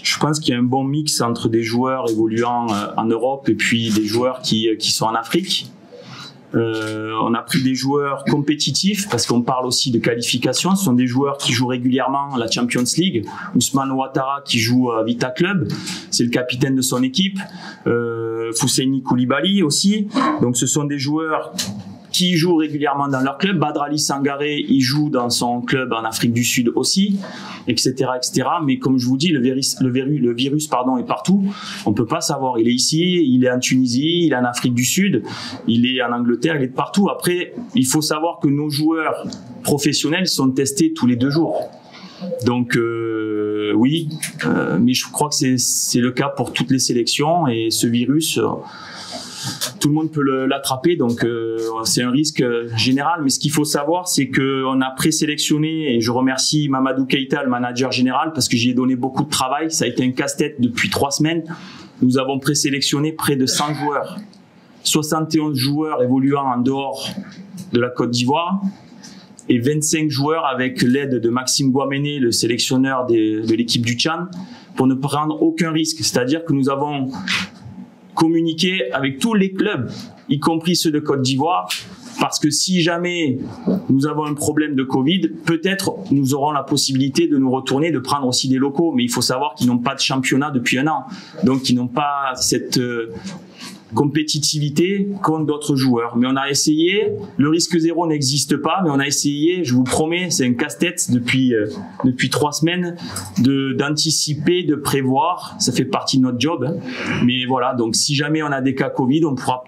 Je pense qu'il y a un bon mix entre des joueurs évoluant en Europe et puis des joueurs qui sont en Afrique. On a pris des joueurs compétitifs parce qu'on parle aussi de qualification. Ce sont des joueurs qui jouent régulièrement la Champions League. Ousmane Ouattara qui joue à Vita Club, c'est le capitaine de son équipe. Fousseini Koulibaly aussi. Donc ce sont des joueurs qui jouent régulièrement dans leur club. Badr Ali Sangaré, il joue dans son club en Afrique du Sud aussi, etc., etc. Mais comme je vous dis, le virus, est partout. On peut pas savoir. Il est ici, il est en Tunisie, il est en Afrique du Sud, il est en Angleterre, il est de partout. Après, il faut savoir que nos joueurs professionnels sont testés tous les 2 jours. Donc oui, mais je crois que c'est le cas pour toutes les sélections et ce virus. Tout le monde peut l'attraper, donc c'est un risque général. Mais ce qu'il faut savoir, c'est qu'on a présélectionné, et je remercie Mamadou Keïta, le manager général, parce que j'y ai donné beaucoup de travail. Ça a été un casse-tête depuis 3 semaines. Nous avons présélectionné près de 100 joueurs, 71 joueurs évoluant en dehors de la Côte d'Ivoire, et 25 joueurs avec l'aide de Maxime Guaméné, le sélectionneur de l'équipe du Tchad, pour ne prendre aucun risque. C'est-à-dire que nous avons communiquer avec tous les clubs, y compris ceux de Côte d'Ivoire, parce que si jamais nous avons un problème de Covid, peut-être nous aurons la possibilité de nous retourner, de prendre aussi des locaux, mais il faut savoir qu'ils n'ont pas de championnat depuis 1 an, donc ils n'ont pas cette compétitivité contre d'autres joueurs. Mais on a essayé, le risque zéro n'existe pas, mais on a essayé, je vous promets, c'est un casse-tête depuis 3 semaines, d'anticiper, de prévoir, ça fait partie de notre job, hein. Mais voilà, donc si jamais on a des cas Covid, on pourra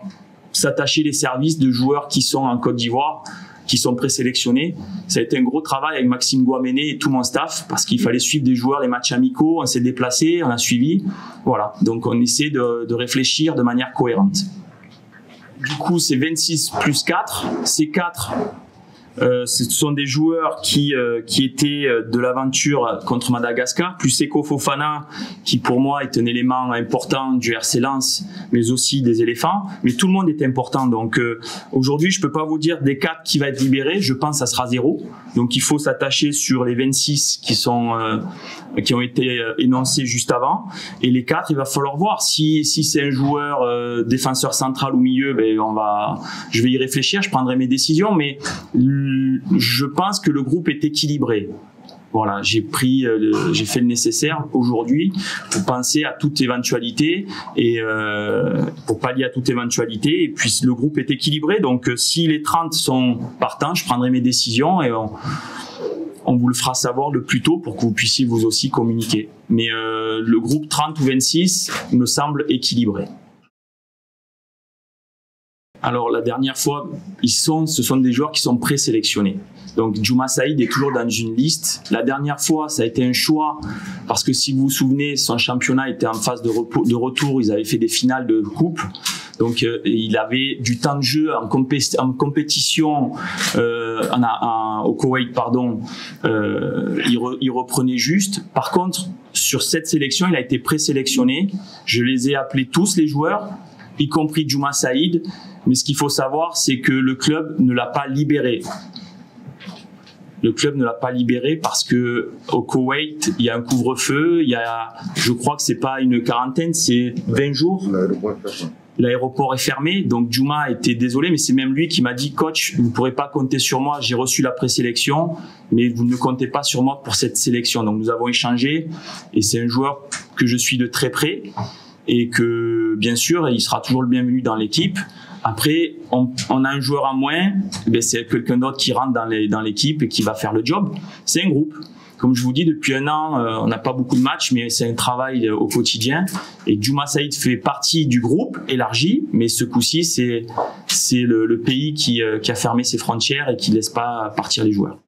s'attacher les services de joueurs qui sont en Côte d'Ivoire, qui sont présélectionnés. Ça a été un gros travail avec Maxime Guaméné et tout mon staff, parce qu'il fallait suivre des joueurs, les matchs amicaux, on s'est déplacé, on a suivi. Voilà, donc on essaie de réfléchir de manière cohérente. Du coup, c'est 26 plus 4. Ces 4, ce sont des joueurs qui étaient de l'aventure contre Madagascar, plus Seko Fofana, qui pour moi est un élément important du RC Lens, mais aussi des éléphants. Mais tout le monde est important. Donc aujourd'hui, je peux pas vous dire des 4 qui va être libéré. Je pense que ça sera 0. Donc il faut s'attacher sur les 26 qui ont été énoncés juste avant. Et les 4, il va falloir voir. Si c'est un joueur défenseur central ou milieu, ben je vais y réfléchir, je prendrai mes décisions. Mais je pense que le groupe est équilibré. Voilà, j'ai fait le nécessaire aujourd'hui pour penser à toute éventualité et pour pallier à toute éventualité. Et puis le groupe est équilibré, donc si les 30 sont partants, je prendrai mes décisions et on vous le fera savoir le plus tôt pour que vous puissiez vous aussi communiquer. Mais le groupe 30 ou 26 me semble équilibré. Alors la dernière fois, ce sont des joueurs qui sont présélectionnés. Donc Djouma Saïd est toujours dans une liste. La dernière fois, ça a été un choix parce que si vous vous souvenez, son championnat était en phase de retour. Ils avaient fait des finales de coupe. Donc il avait du temps de jeu en compétition au Koweït, pardon. Il reprenait juste. Par contre, sur cette sélection, il a été présélectionné. Je les ai appelés tous les joueurs, y compris Djouma Saïd. Mais ce qu'il faut savoir, c'est que le club ne l'a pas libéré. Le club ne l'a pas libéré parce que au Koweït, il y a un couvre-feu. Je crois que c'est pas une quarantaine, c'est 20 jours. L'aéroport est fermé, donc Djouma était désolé, mais c'est même lui qui m'a dit « Coach, vous ne pourrez pas compter sur moi, j'ai reçu la présélection, mais vous ne comptez pas sur moi pour cette sélection. » Donc nous avons échangé et c'est un joueur que je suis de très près et que, bien sûr, il sera toujours le bienvenu dans l'équipe. Après, on a un joueur en moins, c'est quelqu'un d'autre qui rentre dans l'équipe et qui va faire le job. C'est un groupe. Comme je vous dis, depuis 1 an, on n'a pas beaucoup de matchs, mais c'est un travail au quotidien. Et Djouma Saïd fait partie du groupe élargi, mais ce coup-ci, c'est le pays qui a fermé ses frontières et qui ne laisse pas partir les joueurs.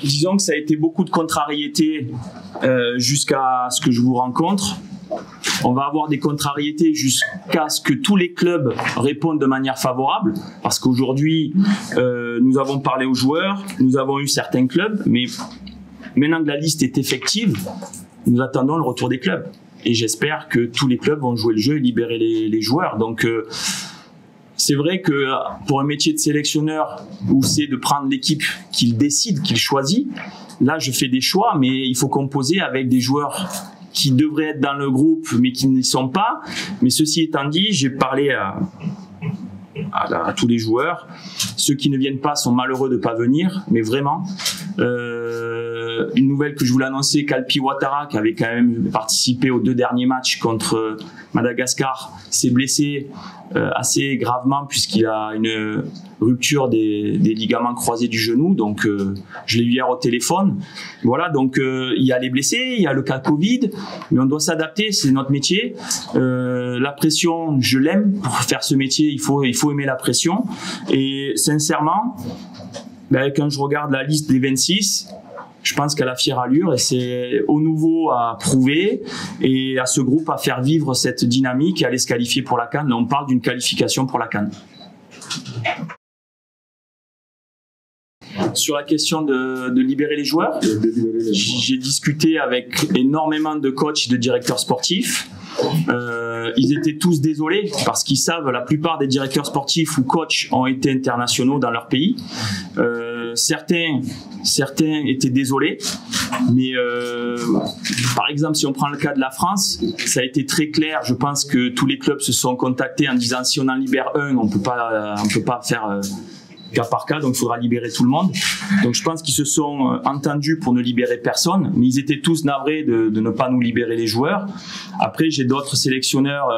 Disons que ça a été beaucoup de contrariétés jusqu'à ce que je vous rencontre. On va avoir des contrariétés jusqu'à ce que tous les clubs répondent de manière favorable, parce qu'aujourd'hui, nous avons parlé aux joueurs, nous avons eu certains clubs, mais maintenant que la liste est effective, nous attendons le retour des clubs. Et j'espère que tous les clubs vont jouer le jeu et libérer les joueurs. Donc, c'est vrai que pour un métier de sélectionneur où c'est de prendre l'équipe qu'il décide, qu'il choisit, là je fais des choix, mais il faut composer avec des joueurs qui devraient être dans le groupe mais qui n'y sont pas. Mais ceci étant dit, j'ai parlé à tous les joueurs. Ceux qui ne viennent pas sont malheureux de ne pas venir, mais vraiment. Une nouvelle que je voulais annoncer, Kalpi Ouattara, qui avait quand même participé aux 2 derniers matchs contre Madagascar, s'est blessé assez gravement puisqu'il a une rupture des ligaments croisés du genou. Donc je l'ai eu hier au téléphone. Voilà, donc il y a les blessés, il y a le cas Covid, mais on doit s'adapter, c'est notre métier. La pression, je l'aime. Pour faire ce métier, il faut aimer la pression. Et sincèrement, quand je regarde la liste des 26, je pense qu'elle a fière allure et c'est au nouveau à prouver et à ce groupe à faire vivre cette dynamique et à aller se qualifier pour la CAN. On parle d'une qualification pour la CAN. Sur la question de libérer les joueurs, j'ai discuté avec énormément de coachs et de directeurs sportifs. Ils étaient tous désolés parce qu'ils savent, la plupart des directeurs sportifs ou coachs ont été internationaux dans leur pays. Certains étaient désolés, mais par exemple, si on prend le cas de la France, ça a été très clair. Je pense que tous les clubs se sont contactés en disant si on en libère un, on peut pas faire cas par cas, donc il faudra libérer tout le monde. Donc je pense qu'ils se sont entendus pour ne libérer personne, mais ils étaient tous navrés de ne pas nous libérer les joueurs. Après, j'ai d'autres sélectionneurs,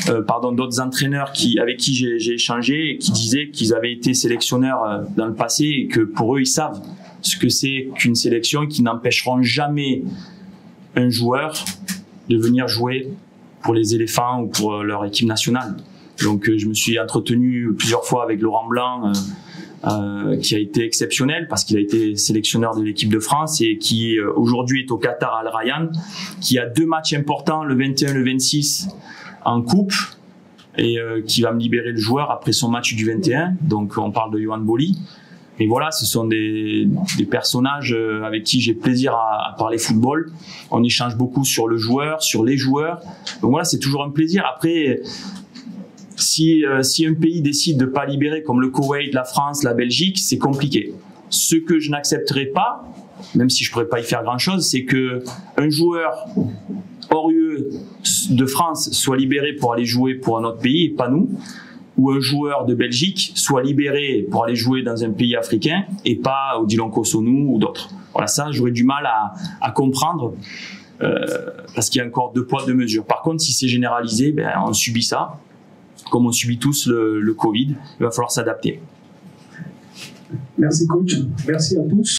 d'autres entraîneurs avec qui j'ai échangé et qui disaient qu'ils avaient été sélectionneurs dans le passé et que pour eux, ils savent ce que c'est qu'une sélection, qui n'empêcheront jamais un joueur de venir jouer pour les éléphants ou pour leur équipe nationale. Donc je me suis entretenu plusieurs fois avec Laurent Blanc, qui a été exceptionnel parce qu'il a été sélectionneur de l'équipe de France et qui aujourd'hui est au Qatar Al Rayyan, qui a 2 matchs importants, le 21 et le 26 en coupe, et qui va me libérer le joueur après son match du 21. Donc on parle de Yohan Boli. Et voilà, ce sont des personnages avec qui j'ai plaisir à parler football. On échange beaucoup sur le joueur, sur les joueurs. Donc voilà, c'est toujours un plaisir. Après, si un pays décide de ne pas libérer, comme le Koweït, la France, la Belgique, c'est compliqué. Ce que je n'accepterai pas, même si je ne pourrais pas y faire grand-chose, c'est qu'un joueur hors UE de France soit libéré pour aller jouer pour un autre pays et pas nous, ou un joueur de Belgique soit libéré pour aller jouer dans un pays africain et pas au Dillon Cotonou ou d'autres. Voilà, ça, j'aurais du mal à comprendre parce qu'il y a encore 2 poids, 2 mesures. Par contre, si c'est généralisé, on subit ça. Comme on subit tous le Covid, il va falloir s'adapter. Merci coach, merci à tous.